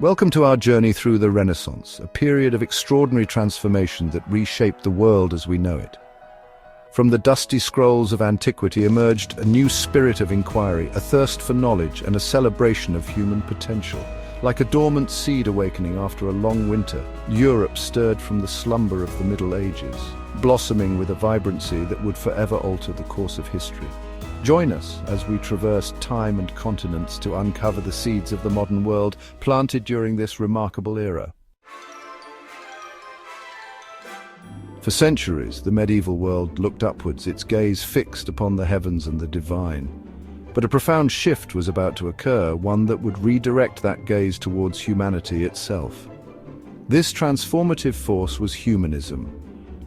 Welcome to our journey through the Renaissance, a period of extraordinary transformation that reshaped the world as we know it. From the dusty scrolls of antiquity emerged a new spirit of inquiry, a thirst for knowledge and a celebration of human potential. Like a dormant seed awakening after a long winter, Europe stirred from the slumber of the Middle Ages, blossoming with a vibrancy that would forever alter the course of history. Join us as we traverse time and continents to uncover the seeds of the modern world planted during this remarkable era. For centuries, the medieval world looked upwards, its gaze fixed upon the heavens and the divine. But a profound shift was about to occur, one that would redirect that gaze towards humanity itself. This transformative force was humanism,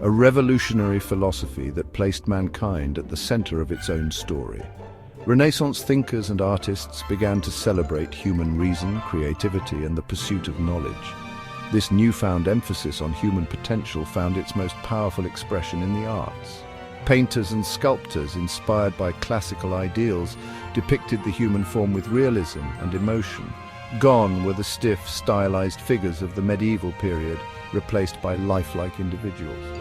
a revolutionary philosophy that placed mankind at the center of its own story. Renaissance thinkers and artists began to celebrate human reason, creativity, and the pursuit of knowledge. This newfound emphasis on human potential found its most powerful expression in the arts. Painters and sculptors, inspired by classical ideals, depicted the human form with realism and emotion. Gone were the stiff, stylized figures of the medieval period, replaced by lifelike individuals.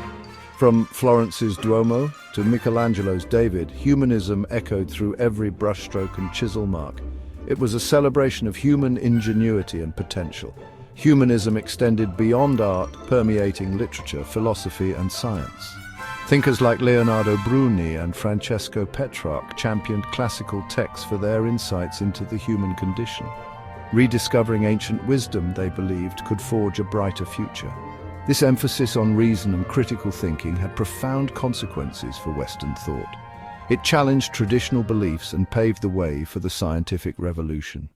From Florence's Duomo to Michelangelo's David, humanism echoed through every brushstroke and chisel mark. It was a celebration of human ingenuity and potential. Humanism extended beyond art, permeating literature, philosophy, and science. Thinkers like Leonardo Bruni and Francesco Petrarch championed classical texts for their insights into the human condition. Rediscovering ancient wisdom, they believed, could forge a brighter future. This emphasis on reason and critical thinking had profound consequences for Western thought. It challenged traditional beliefs and paved the way for the scientific revolution.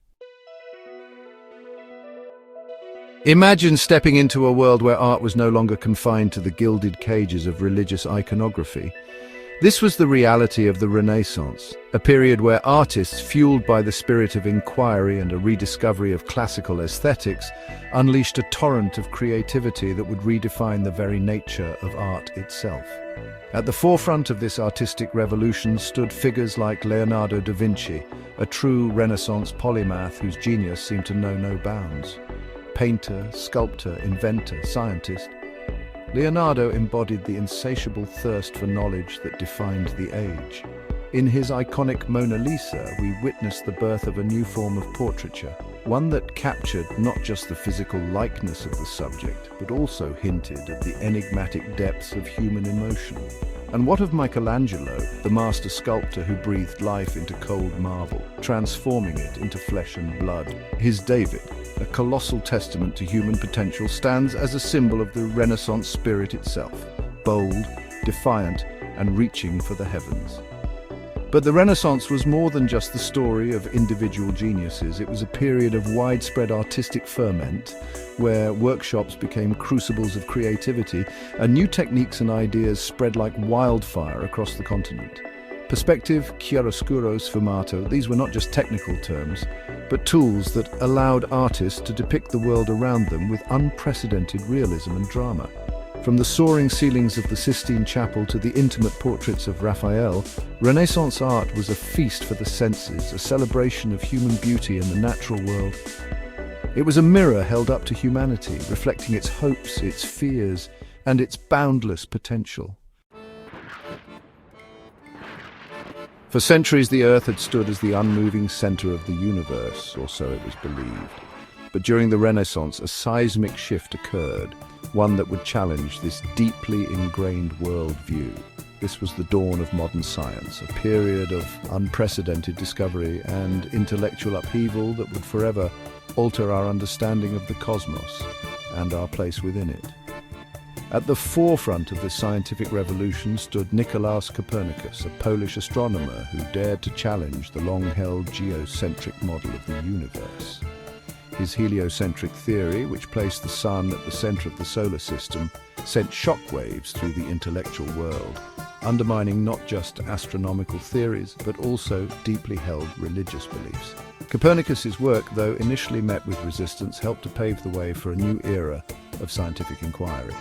Imagine stepping into a world where art was no longer confined to the gilded cages of religious iconography. This was the reality of the Renaissance, a period where artists, fueled by the spirit of inquiry and a rediscovery of classical aesthetics, unleashed a torrent of creativity that would redefine the very nature of art itself. At the forefront of this artistic revolution stood figures like Leonardo da Vinci, a true Renaissance polymath whose genius seemed to know no bounds. Painter, sculptor, inventor, scientist, Leonardo embodied the insatiable thirst for knowledge that defined the age. In his iconic Mona Lisa, we witness the birth of a new form of portraiture, one that captured not just the physical likeness of the subject, but also hinted at the enigmatic depths of human emotion. And what of Michelangelo, the master sculptor who breathed life into cold marble, transforming it into flesh and blood? His David, a colossal testament to human potential, stands as a symbol of the Renaissance spirit itself, bold, defiant, and reaching for the heavens. But the Renaissance was more than just the story of individual geniuses. It was a period of widespread artistic ferment, where workshops became crucibles of creativity, and new techniques and ideas spread like wildfire across the continent. Perspective, chiaroscuro, sfumato, these were not just technical terms, but tools that allowed artists to depict the world around them with unprecedented realism and drama. From the soaring ceilings of the Sistine Chapel to the intimate portraits of Raphael, Renaissance art was a feast for the senses, a celebration of human beauty in the natural world. It was a mirror held up to humanity, reflecting its hopes, its fears, and its boundless potential. For centuries, the Earth had stood as the unmoving center of the universe, or so it was believed. But during the Renaissance, a seismic shift occurred, one that would challenge this deeply ingrained worldview. This was the dawn of modern science, a period of unprecedented discovery and intellectual upheaval that would forever alter our understanding of the cosmos and our place within it. At the forefront of the scientific revolution stood Nicolaus Copernicus, a Polish astronomer who dared to challenge the long-held geocentric model of the universe. His heliocentric theory, which placed the sun at the center of the solar system, sent shockwaves through the intellectual world, undermining not just astronomical theories, but also deeply held religious beliefs. Copernicus's work, though initially met with resistance, helped to pave the way for a new era of scientific inquiry.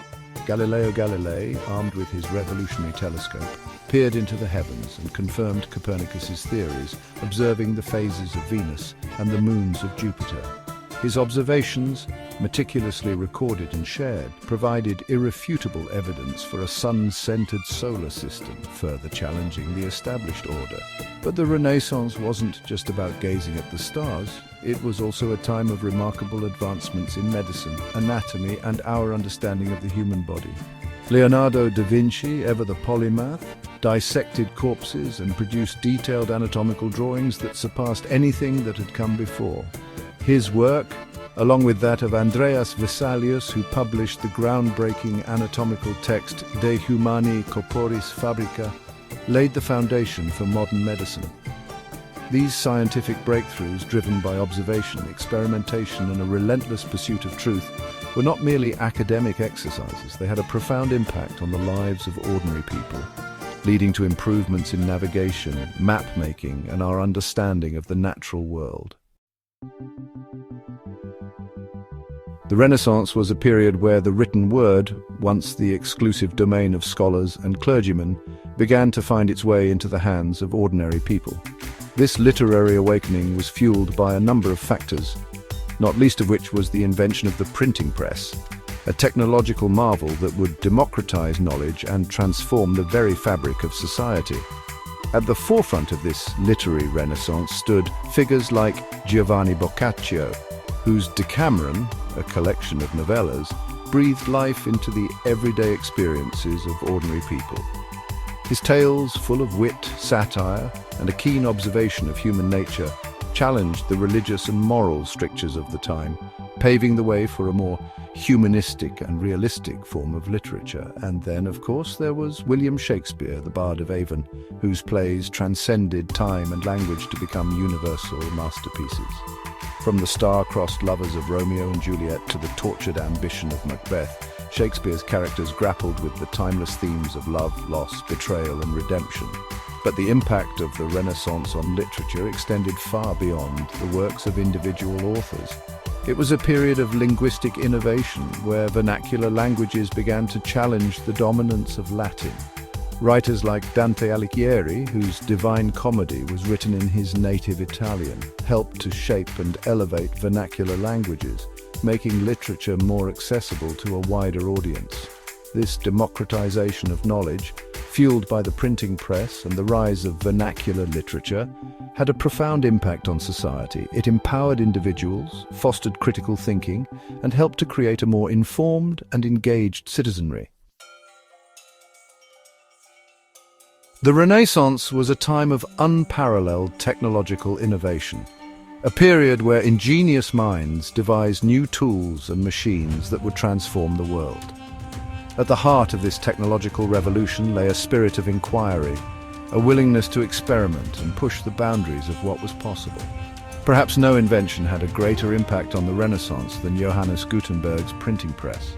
Galileo Galilei, armed with his revolutionary telescope, peered into the heavens and confirmed Copernicus's theories, observing the phases of Venus and the moons of Jupiter. His observations, meticulously recorded and shared, provided irrefutable evidence for a sun-centered solar system, further challenging the established order. But the Renaissance wasn't just about gazing at the stars. It was also a time of remarkable advancements in medicine, anatomy, and our understanding of the human body. Leonardo da Vinci, ever the polymath, dissected corpses and produced detailed anatomical drawings that surpassed anything that had come before. His work, along with that of Andreas Vesalius, who published the groundbreaking anatomical text De Humani Corporis Fabrica, laid the foundation for modern medicine. These scientific breakthroughs, driven by observation, experimentation, and a relentless pursuit of truth, were not merely academic exercises. They had a profound impact on the lives of ordinary people, leading to improvements in navigation, map-making, and our understanding of the natural world. The Renaissance was a period where the written word, once the exclusive domain of scholars and clergymen, began to find its way into the hands of ordinary people. This literary awakening was fueled by a number of factors, not least of which was the invention of the printing press, a technological marvel that would democratize knowledge and transform the very fabric of society. At the forefront of this literary renaissance stood figures like Giovanni Boccaccio, whose Decameron, a collection of novellas, breathed life into the everyday experiences of ordinary people. His tales, full of wit, satire, and a keen observation of human nature, challenged the religious and moral strictures of the time, paving the way for a more humanistic and realistic form of literature. And then, of course, there was William Shakespeare, the Bard of Avon, whose plays transcended time and language to become universal masterpieces. From the star-crossed lovers of Romeo and Juliet to the tortured ambition of Macbeth, Shakespeare's characters grappled with the timeless themes of love, loss, betrayal, and redemption. But the impact of the Renaissance on literature extended far beyond the works of individual authors. It was a period of linguistic innovation where vernacular languages began to challenge the dominance of Latin. Writers like Dante Alighieri, whose Divine Comedy was written in his native Italian, helped to shape and elevate vernacular languages, making literature more accessible to a wider audience. This democratization of knowledge, fueled by the printing press and the rise of vernacular literature, had a profound impact on society. It empowered individuals, fostered critical thinking, and helped to create a more informed and engaged citizenry. The Renaissance was a time of unparalleled technological innovation, a period where ingenious minds devised new tools and machines that would transform the world. At the heart of this technological revolution lay a spirit of inquiry, a willingness to experiment and push the boundaries of what was possible. Perhaps no invention had a greater impact on the Renaissance than Johannes Gutenberg's printing press.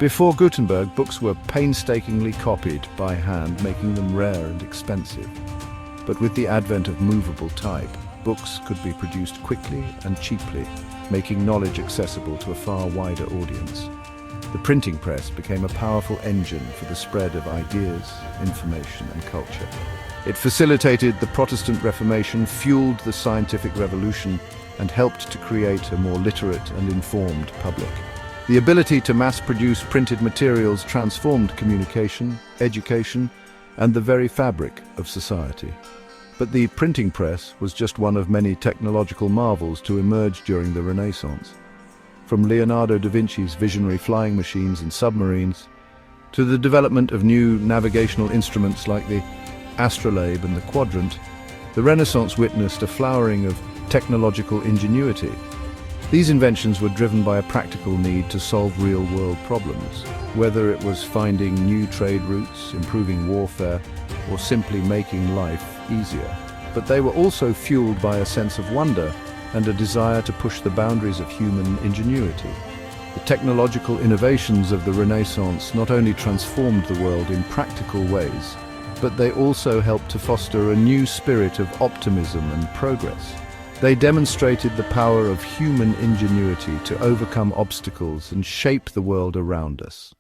Before Gutenberg, books were painstakingly copied by hand, making them rare and expensive. But with the advent of movable type, books could be produced quickly and cheaply, making knowledge accessible to a far wider audience. The printing press became a powerful engine for the spread of ideas, information, and culture. It facilitated the Protestant Reformation, fueled the scientific revolution, and helped to create a more literate and informed public. The ability to mass-produce printed materials transformed communication, education, and the very fabric of society. But the printing press was just one of many technological marvels to emerge during the Renaissance. From Leonardo da Vinci's visionary flying machines and submarines, to the development of new navigational instruments like the astrolabe and the quadrant, the Renaissance witnessed a flowering of technological ingenuity. These inventions were driven by a practical need to solve real-world problems, whether it was finding new trade routes, improving warfare, or simply making life easier. But they were also fueled by a sense of wonder and a desire to push the boundaries of human ingenuity. The technological innovations of the Renaissance not only transformed the world in practical ways, but they also helped to foster a new spirit of optimism and progress. They demonstrated the power of human ingenuity to overcome obstacles and shape the world around us.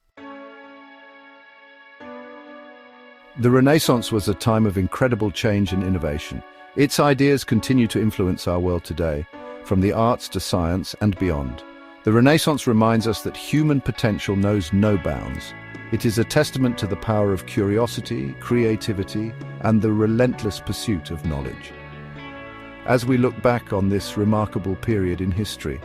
The Renaissance was a time of incredible change and innovation. Its ideas continue to influence our world today, from the arts to science and beyond. The Renaissance reminds us that human potential knows no bounds. It is a testament to the power of curiosity, creativity, and the relentless pursuit of knowledge. As we look back on this remarkable period in history,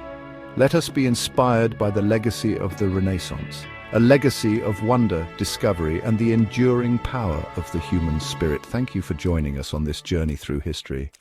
let us be inspired by the legacy of the Renaissance, a legacy of wonder, discovery, and the enduring power of the human spirit. Thank you for joining us on this journey through history.